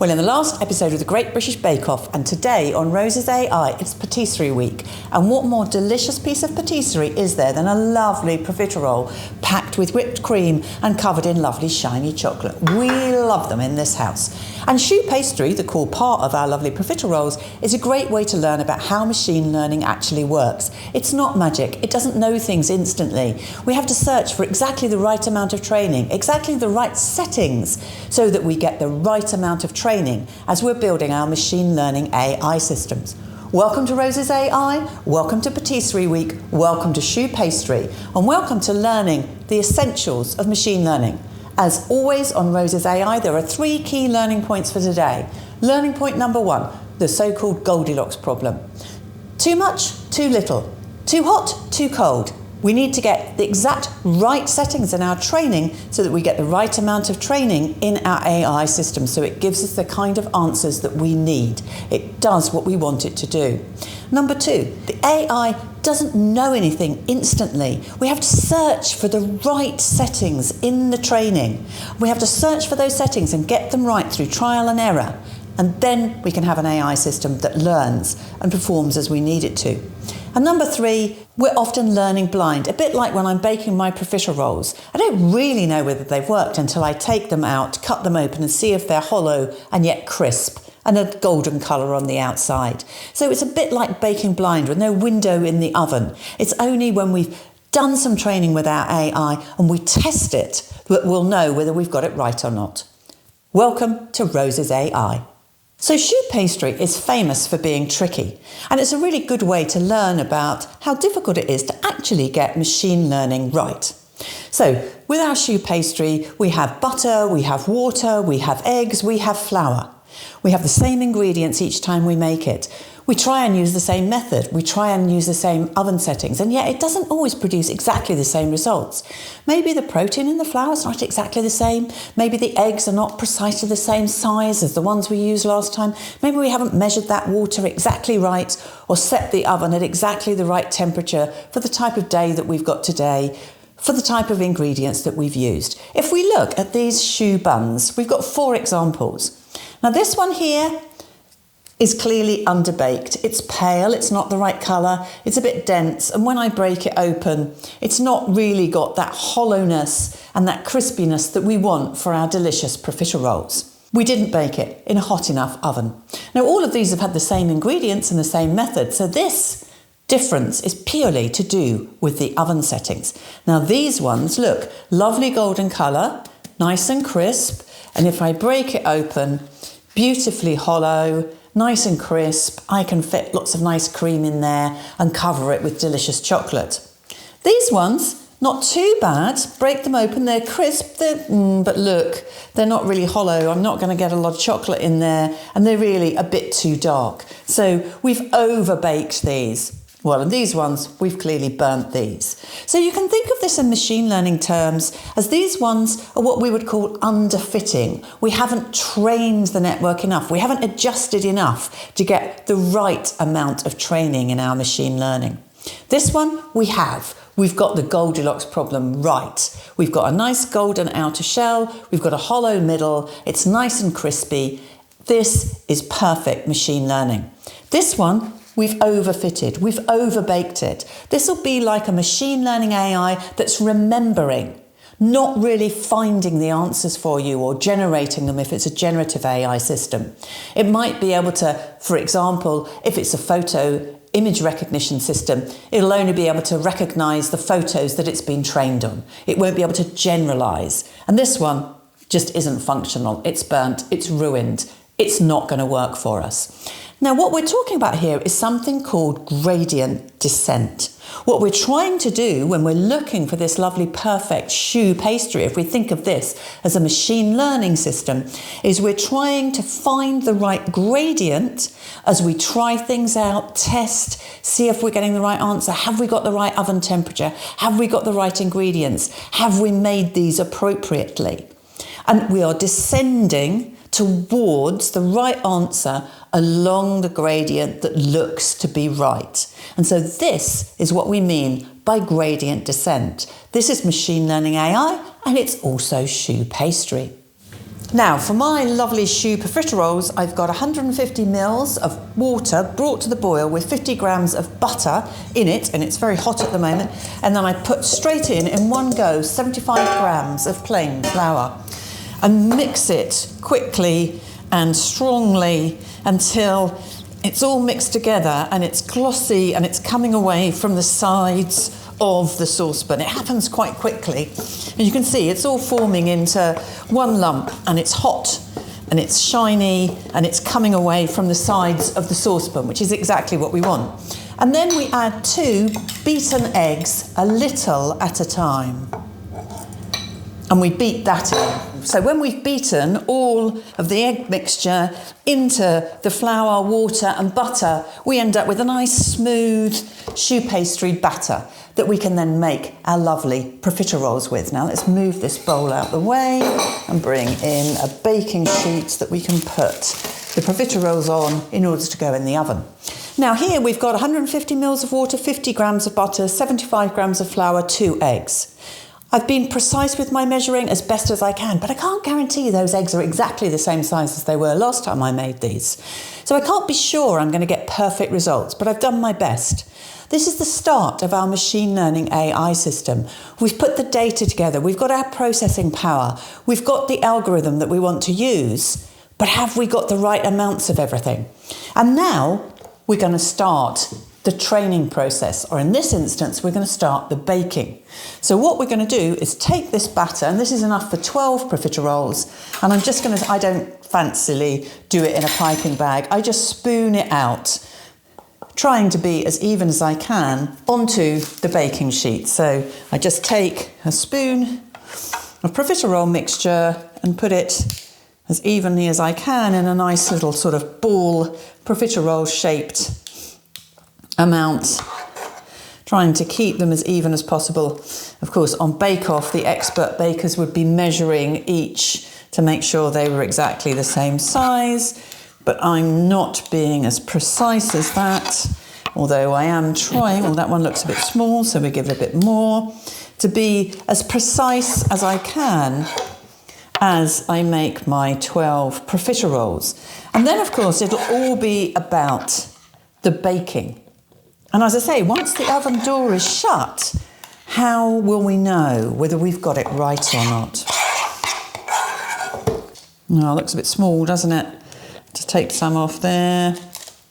Well, in the last episode of the Great British Bake Off, and today on Rose's AI, it's Patisserie Week. And what more delicious piece of patisserie is there than a lovely profiterole packed with whipped cream and covered in lovely shiny chocolate? We love them in this house. And choux pastry, the core part of our lovely profiteroles, is a great way to learn about how machine learning actually works. It's not magic. It doesn't know things instantly. We have to search for exactly the right amount of training, exactly the right settings, so that we get the right amount of training as we're building our machine learning AI systems. Welcome to Rose's AI, welcome to Patisserie Week, welcome to choux pastry, and welcome to learning the essentials of machine learning. As always on Rose's AI, there are 3 key learning points for today. Learning point number 1, the so-called Goldilocks problem. Too much, too little. Too hot, too cold. We need to get the exact right settings in our training so that we get the right amount of training in our AI system, so it gives us the kind of answers that we need. It does what we want it to do. Number 2, the AI doesn't know anything instantly. We have to search for the right settings in the training. We have to search for those settings and get them right through trial and error. And then we can have an AI system that learns and performs as we need it to. And number 3, we're often learning blind, a bit like when I'm baking my profiteroles. I don't really know whether they've worked until I take them out, cut them open and see if they're hollow and yet crisp and a golden colour on the outside. So it's a bit like baking blind with no window in the oven. It's only when we've done some training with our AI and we test it that we'll know whether we've got it right or not. Welcome to Rose's AI. So choux pastry is famous for being tricky, and it's a really good way to learn about how difficult it is to actually get machine learning right. So with our choux pastry, we have butter, we have water, we have eggs, we have flour. We have the same ingredients each time we make it. We try and use the same method. We try and use the same oven settings, and yet it doesn't always produce exactly the same results. Maybe the protein in the flour is not exactly the same. Maybe the eggs are not precisely the same size as the ones we used last time. Maybe we haven't measured that water exactly right or set the oven at exactly the right temperature for the type of day that we've got today, for the type of ingredients that we've used. If we look at these choux buns, we've got 4 examples. Now this one here is clearly underbaked. It's pale, it's not the right colour, it's a bit dense, and when I break it open, it's not really got that hollowness and that crispiness that we want for our delicious profiteroles. We didn't bake it in a hot enough oven. Now all of these have had the same ingredients and the same method, so this difference is purely to do with the oven settings. Now these ones, look, lovely golden colour, nice and crisp, and if I break it open, beautifully hollow, nice and crisp. I can fit lots of nice cream in there and cover it with delicious chocolate. These ones, not too bad. Break them open, they're crisp, but look, they're not really hollow. I'm not going to get a lot of chocolate in there, and they're really a bit too dark. So we've overbaked these. Well, and these ones, we've clearly burnt these. So you can think of this in machine learning terms as these ones are what we would call underfitting. We haven't trained the network enough. We haven't adjusted enough to get the right amount of training in our machine learning. This one we have. We've got the Goldilocks problem right. We've got a nice golden outer shell. We've got a hollow middle. It's nice and crispy. This is perfect machine learning. This one, we've overfitted, we've overbaked it. This will be like a machine learning AI that's remembering, not really finding the answers for you or generating them if it's a generative AI system. It might be able to, for example, if it's a photo image recognition system, it'll only be able to recognize the photos that it's been trained on. It won't be able to generalize. And this one just isn't functional. It's burnt, it's ruined. It's not going to work for us. Now, what we're talking about here is something called gradient descent. What we're trying to do when we're looking for this lovely perfect choux pastry, if we think of this as a machine learning system, is we're trying to find the right gradient as we try things out, test, see if we're getting the right answer. Have we got the right oven temperature? Have we got the right ingredients? Have we made these appropriately? And we are descending towards the right answer along the gradient that looks to be right. And so this is what we mean by gradient descent. This is machine learning AI, and it's also choux pastry. Now, for my lovely choux profiteroles, I've got 150 mils of water brought to the boil with 50 grams of butter in it, and it's very hot at the moment. And then I put straight in one go, 75 grams of plain flour, and mix it quickly and strongly until it's all mixed together and it's glossy and it's coming away from the sides of the saucepan. It happens quite quickly. And you can see it's all forming into one lump, and it's hot and it's shiny and it's coming away from the sides of the saucepan, which is exactly what we want. And then we add 2 beaten eggs, a little at a time. And we beat that in. So when we've beaten all of the egg mixture into the flour, water and butter, we end up with a nice smooth choux pastry batter that we can then make our lovely profiteroles with. Now let's move this bowl out the way and bring in a baking sheet that we can put the profiteroles on in order to go in the oven. Now here we've got 150 mils of water, 50 grams of butter, 75 grams of flour, 2 eggs. I've been precise with my measuring as best as I can, but I can't guarantee those eggs are exactly the same size as they were last time I made these. So I can't be sure I'm going to get perfect results, but I've done my best. This is the start of our machine learning AI system. We've put the data together, we've got our processing power, we've got the algorithm that we want to use, but have we got the right amounts of everything? And now we're going to start the training process, or in this instance, we're going to start the baking. So what we're going to do is take this batter, and this is enough for 12 profiteroles, and I don't fancily do it in a piping bag. I just spoon it out, trying to be as even as I can onto the baking sheet. So I just take a spoon of profiterole mixture and put it as evenly as I can in a nice little sort of ball profiterole shaped amount, trying to keep them as even as possible. Of course, on Bake Off, the expert bakers would be measuring each to make sure they were exactly the same size, but I'm not being as precise as that, although I am trying. Well, that one looks a bit small, so we give it a bit more, to be as precise as I can as I make my 12 profiteroles. And then, of course, it'll all be about the baking. And as I say, once the oven door is shut, how will we know whether we've got it right or not? Oh, it looks a bit small, doesn't it? Just take some off there.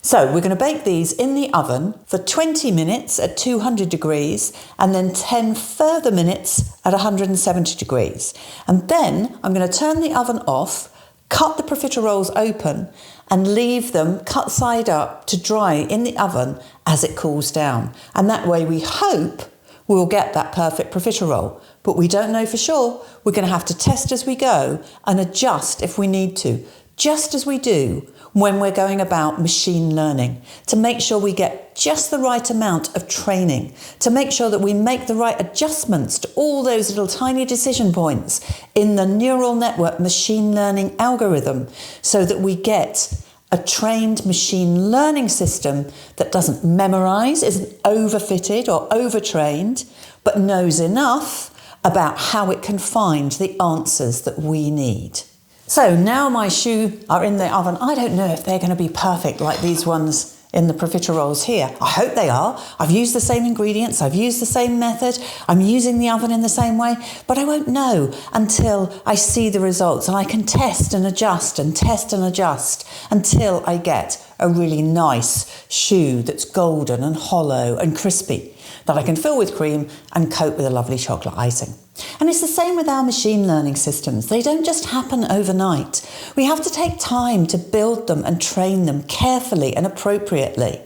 So we're going to bake these in the oven for 20 minutes at 200 degrees and then 10 further minutes at 170 degrees. And then I'm going to turn the oven off, cut the profiteroles open and leave them cut side up to dry in the oven as it cools down. And that way we hope we'll get that perfect profiterole. But we don't know for sure. We're going to have to test as we go and adjust if we need to, just as we do when we're going about machine learning, to make sure we get just the right amount of training, to make sure that we make the right adjustments to all those little tiny decision points in the neural network machine learning algorithm, so that we get a trained machine learning system that doesn't memorize, isn't overfitted or overtrained, but knows enough about how it can find the answers that we need. So now my choux are in the oven. I don't know if they're going to be perfect like these ones in the profiteroles here. I hope they are. I've used the same ingredients. I've used the same method. I'm using the oven in the same way, but I won't know until I see the results, and I can test and adjust and test and adjust until I get a really nice choux that's golden and hollow and crispy that I can fill with cream and coat with a lovely chocolate icing. And it's the same with our machine learning systems. They don't just happen overnight. We have to take time to build them and train them carefully and appropriately.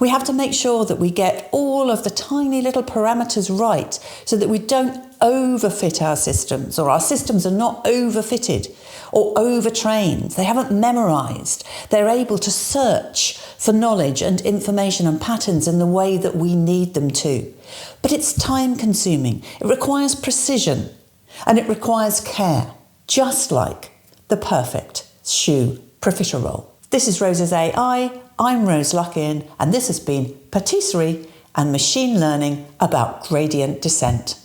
We have to make sure that we get all of the tiny little parameters right so that we don't overfit our systems, or our systems are not overfitted or overtrained. They haven't memorized. They're able to search for knowledge and information and patterns in the way that we need them to. But it's time consuming. It requires precision and it requires care, just like the perfect choux profiterole. This is Rose's AI. I'm Rose Luckin, and this has been Patisserie and machine learning about gradient descent.